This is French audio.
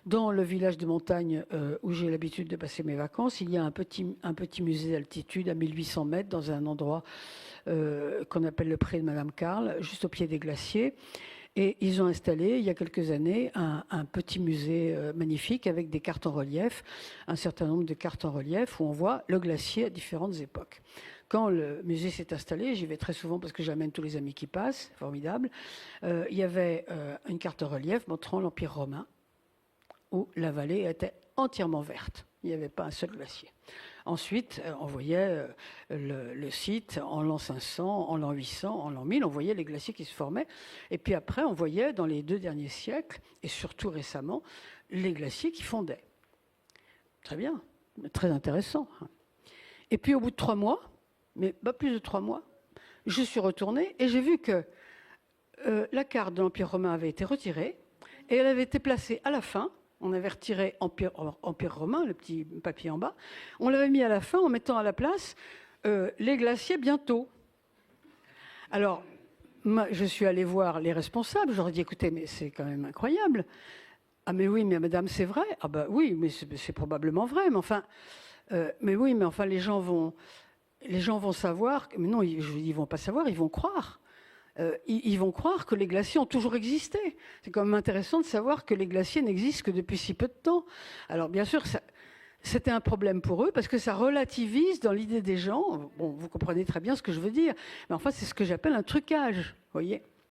Dans le village de montagne où j'ai l'habitude de passer mes vacances, il y a un petit musée d'altitude à 1800 mètres dans un endroit qu'on appelle le pré de Madame Carle, juste au pied des glaciers. Et ils ont installé, il y a quelques années, un petit musée magnifique avec des cartes en relief, un certain nombre de cartes en relief où on voit le glacier à différentes époques. Quand le musée s'est installé, j'y vais très souvent parce que j'amène tous les amis qui passent, formidable, il y avait une carte en relief montrant l'Empire romain, où la vallée était entièrement verte. Il n'y avait pas un seul glacier. Ensuite, on voyait le site en l'an 500, en l'an 800, en l'an 1000, on voyait les glaciers qui se formaient. Et puis après, on voyait dans les 2 derniers siècles, et surtout récemment, les glaciers qui fondaient. Très bien, très intéressant. Et puis au bout de 3 mois, mais pas plus de 3 mois, je suis retournée et j'ai vu que la carte de l'Empire romain avait été retirée et elle avait été placée à la fin. On avait retiré Empire romain, le petit papier en bas. On l'avait mis à la fin en mettant à la place les glaciers bientôt. Alors, moi, je suis allée voir les responsables. Je leur ai dit, écoutez, mais c'est quand même incroyable. Ah mais oui, mais madame, c'est vrai. Ah bah oui, mais c'est probablement vrai. Mais enfin, mais oui, mais enfin, les gens vont savoir. Mais non, ils vont pas savoir, ils vont croire. Ils vont croire que les glaciers ont toujours existé. C'est quand même intéressant de savoir que les glaciers n'existent que depuis si peu de temps. Alors bien sûr, c'était un problème pour eux parce que ça relativise dans l'idée des gens. Bon, vous comprenez très bien ce que je veux dire. Mais enfin, c'est ce que j'appelle un trucage, vous voyez.